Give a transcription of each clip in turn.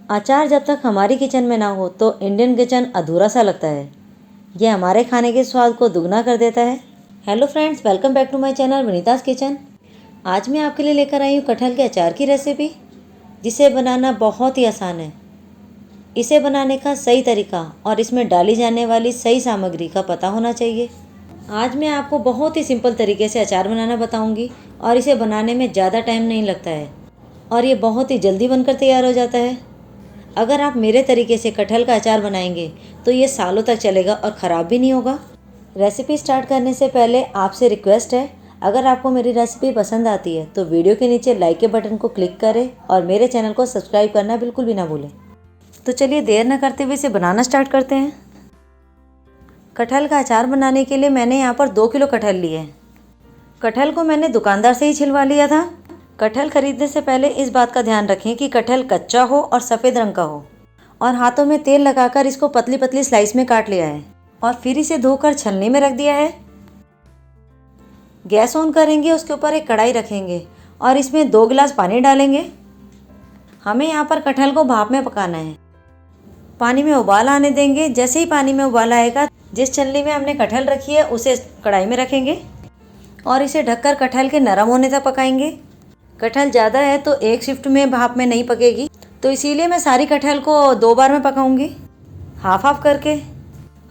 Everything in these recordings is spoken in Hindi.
अचार जब तक हमारी किचन में ना हो तो इंडियन किचन अधूरा सा लगता है। यह हमारे खाने के स्वाद को दुगना कर देता है। Hello friends, welcome back to my channel Vineeta's kitchen. आज मैं आपके लिए लेकर आई हूँ कटहल के अचार की रेसिपी, जिसे बनाना बहुत ही आसान है। इसे बनाने का सही तरीका और इसमें डाली जाने वाली सही सामग्री का पता होना चाहिए। आज मैं आपको बहुत ही सिंपल तरीके से अचार बनाना बताऊंगी और इसे बनाने में ज़्यादा टाइम नहीं लगता है और ये बहुत ही जल्दी बनकर तैयार हो जाता है। अगर आप मेरे तरीके से कटहल का अचार बनाएंगे तो ये सालों तक चलेगा और ख़राब भी नहीं होगा। रेसिपी स्टार्ट करने से पहले आपसे रिक्वेस्ट है, अगर आपको मेरी रेसिपी पसंद आती है तो वीडियो के नीचे लाइक के बटन को क्लिक करें और मेरे चैनल को सब्सक्राइब करना बिल्कुल भी ना भूलें। तो चलिए देर न करते हुए इसे बनाना स्टार्ट करते हैं। कटहल का अचार बनाने के लिए मैंने यहाँ पर 2 किलो कटहल लिए हैं। कटहल को मैंने दुकानदार से ही छिलवा लिया था। कटहल खरीदने से पहले इस बात का ध्यान रखें कि कटहल कच्चा हो और सफ़ेद रंग का हो। और हाथों में तेल लगाकर इसको पतली पतली स्लाइस में काट लिया है और फिर इसे धोकर छलनी में रख दिया है। गैस ऑन करेंगे, उसके ऊपर एक कढ़ाई रखेंगे और इसमें 2 गिलास पानी डालेंगे। हमें यहाँ पर कटहल को भाप में पकाना है। पानी में उबाल आने देंगे। जैसे ही पानी में उबाल आएगा, जिस छलनी में हमने कटहल रखी है उसे कढ़ाई में रखेंगे और इसे ढककर कटहल के नरम होने तक पकाएंगे। कटहल ज़्यादा है तो एक शिफ्ट में भाप में नहीं पकेगी, तो इसीलिए मैं सारी कटहल को 2 बार में पकाऊंगी, हाफ हाफ करके।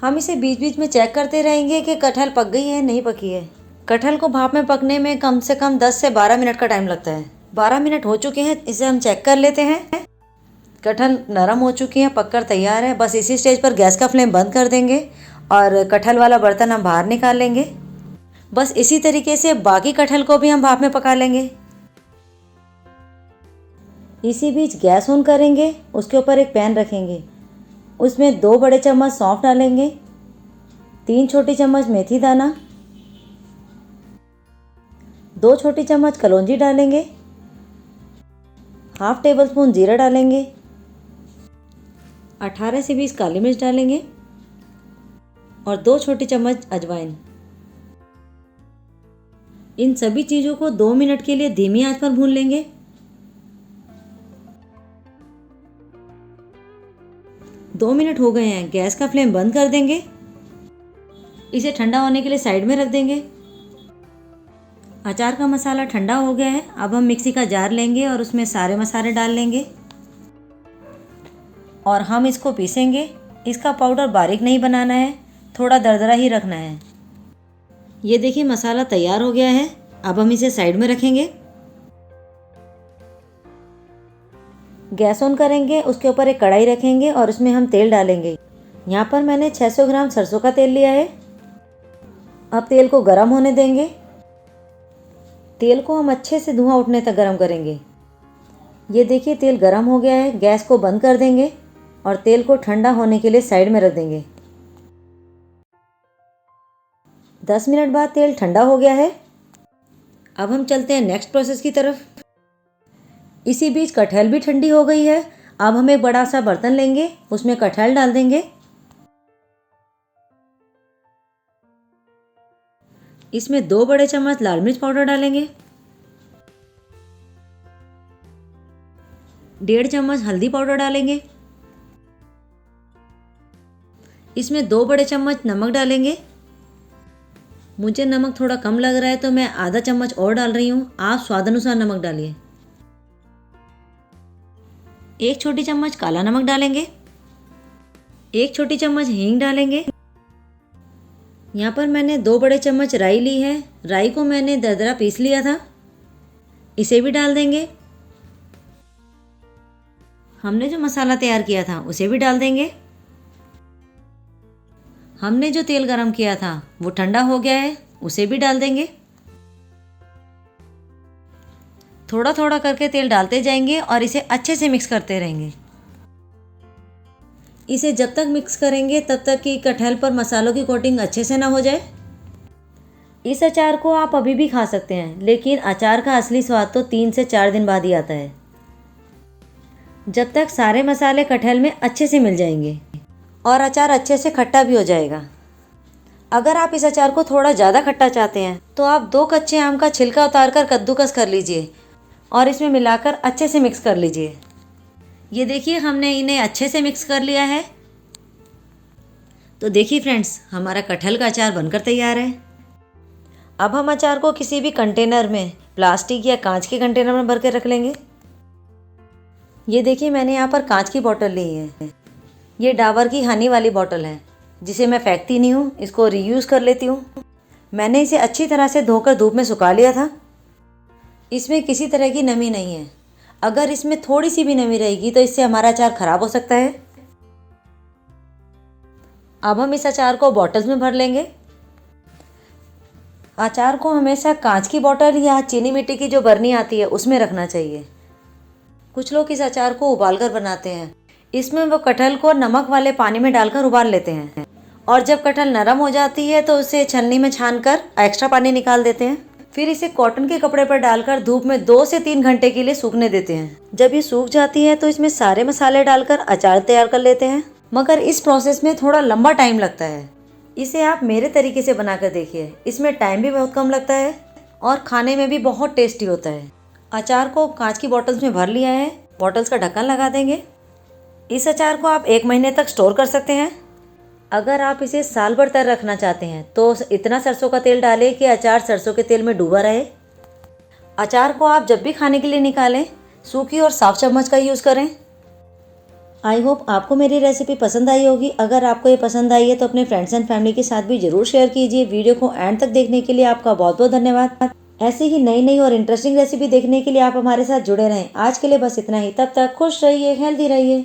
हम इसे बीच बीच में चेक करते रहेंगे कि कटहल पक गई है नहीं पकी है। कटहल को भाप में पकने में कम से कम 10 से 12 मिनट का टाइम लगता है। 12 मिनट हो चुके हैं, इसे हम चेक कर लेते हैं। कटहल नरम हो चुकी है, पककर तैयार है। बस इसी स्टेज पर गैस का फ्लेम बंद कर देंगे और कटहल वाला बर्तन हम बाहर निकाल लेंगे। बस इसी तरीके से बाकी कटहल को भी हम भाप में पका लेंगे। इसी बीच गैस ऑन करेंगे, उसके ऊपर एक पैन रखेंगे, उसमें 2 बड़े चम्मच सौंफ डालेंगे, 3 छोटी चम्मच मेथी दाना, 2 छोटी चम्मच कलौंजी डालेंगे, हाफ टेबल स्पून जीरा डालेंगे, 18 से 20 काली मिर्च डालेंगे और 2 छोटी चम्मच अजवाइन। इन सभी चीज़ों को 2 मिनट के लिए धीमी आंच पर भून लेंगे। दो मिनट हो गए हैं, गैस का फ्लेम बंद कर देंगे। इसे ठंडा होने के लिए साइड में रख देंगे। अचार का मसाला ठंडा हो गया है। अब हम मिक्सी का जार लेंगे और उसमें सारे मसाले डाल लेंगे और हम इसको पीसेंगे। इसका पाउडर बारीक नहीं बनाना है, थोड़ा दरदरा ही रखना है। ये देखिए मसाला तैयार हो गया है। अब हम इसे साइड में रखेंगे। गैस ऑन करेंगे, उसके ऊपर एक कढ़ाई रखेंगे और उसमें हम तेल डालेंगे। यहाँ पर मैंने 600 ग्राम सरसों का तेल लिया है। अब तेल को गर्म होने देंगे। तेल को हम अच्छे से धुआं उठने तक गर्म करेंगे। ये देखिए तेल गर्म हो गया है। गैस को बंद कर देंगे और तेल को ठंडा होने के लिए साइड में रख देंगे। 10 मिनट बाद तेल ठंडा हो गया है। अब हम चलते हैं नेक्स्ट प्रोसेस की तरफ। इसी बीच कटहल भी ठंडी हो गई है। अब हम एक बड़ा सा बर्तन लेंगे, उसमें कटहल डाल देंगे। इसमें 2 बड़े चम्मच लाल मिर्च पाउडर डालेंगे, 1.5 चम्मच हल्दी पाउडर डालेंगे। इसमें 2 बड़े चम्मच नमक डालेंगे। मुझे नमक थोड़ा कम लग रहा है तो मैं आधा चम्मच और डाल रही हूँ। आप स्वाद अनुसार नमक डालिए। 1 छोटी चम्मच काला नमक डालेंगे, 1 छोटी चम्मच हींग डालेंगे। यहाँ पर मैंने 2 बड़े चम्मच राई ली है। राई को मैंने दरदरा पीस लिया था, इसे भी डाल देंगे। हमने जो मसाला तैयार किया था उसे भी डाल देंगे। हमने जो तेल गरम किया था वो ठंडा हो गया है, उसे भी डाल देंगे। थोड़ा थोड़ा करके तेल डालते जाएंगे और इसे अच्छे से मिक्स करते रहेंगे। इसे जब तक मिक्स करेंगे तब तक कि कटहल पर मसालों की कोटिंग अच्छे से ना हो जाए। इस अचार को आप अभी भी खा सकते हैं, लेकिन अचार का असली स्वाद तो 3 से 4 दिन बाद ही आता है, जब तक सारे मसाले कटहल में अच्छे से मिल जाएंगे और अचार अच्छे से खट्टा भी हो जाएगा। अगर आप इस अचार को थोड़ा ज़्यादा खट्टा चाहते हैं तो आप 2 कच्चे आम का छिलका उतार कर कद्दूकस कर लीजिए और इसमें मिलाकर अच्छे से मिक्स कर लीजिए। ये देखिए हमने इन्हें अच्छे से मिक्स कर लिया है। तो देखिए फ्रेंड्स, हमारा कटहल का अचार बनकर तैयार है। अब हम अचार को किसी भी कंटेनर में, प्लास्टिक या कांच के कंटेनर में भर के रख लेंगे। ये देखिए मैंने यहाँ पर कांच की बोतल ली है। ये डाबर की हनी वाली बोतल है, जिसे मैं फेंकती नहीं हूँ, इसको रीयूज़ कर लेती हूँ। मैंने इसे अच्छी तरह से धोकर धूप में सुखा लिया था। इसमें किसी तरह की नमी नहीं है। अगर इसमें थोड़ी सी भी नमी रहेगी तो इससे हमारा अचार ख़राब हो सकता है। अब हम इस अचार को बॉटल्स में भर लेंगे। अचार को हमेशा कांच की बोतल या चीनी मिट्टी की जो बरनी आती है उसमें रखना चाहिए। कुछ लोग इस अचार को उबालकर बनाते हैं। इसमें वो कटहल को नमक वाले पानी में डालकर उबाल लेते हैं और जब कटहल नरम हो जाती है तो उसे छन्नी में छानकर एक्स्ट्रा पानी निकाल देते हैं। फिर इसे कॉटन के कपड़े पर डालकर धूप में 2 से 3 घंटे के लिए सूखने देते हैं। जब ये सूख जाती है तो इसमें सारे मसाले डालकर अचार तैयार कर लेते हैं, मगर इस प्रोसेस में थोड़ा लंबा टाइम लगता है। इसे आप मेरे तरीके से बनाकर देखिए, इसमें टाइम भी बहुत कम लगता है और खाने में भी बहुत टेस्टी होता है। अचार को कांच की बॉटल्स में भर लिया है। बॉटल्स का ढक्कन लगा देंगे। इस अचार को आप 1 महीने तक स्टोर कर सकते हैं। अगर आप इसे साल भर तक रखना चाहते हैं तो इतना सरसों का तेल डालें कि अचार सरसों के तेल में डूबा रहे। अचार को आप जब भी खाने के लिए निकालें, सूखी और साफ चम्मच का यूज़ करें। आई होप आपको मेरी रेसिपी पसंद आई होगी। अगर आपको ये पसंद आई है तो अपने फ्रेंड्स एंड फैमिली के साथ भी ज़रूर शेयर कीजिए। वीडियो को एंड तक देखने के लिए आपका बहुत बहुत धन्यवाद। ऐसे ही नई नई और इंटरेस्टिंग रेसिपी देखने के लिए आप हमारे साथ जुड़े रहें। आज के लिए बस इतना ही। तब तक खुश रहिए, हेल्दी रहिए।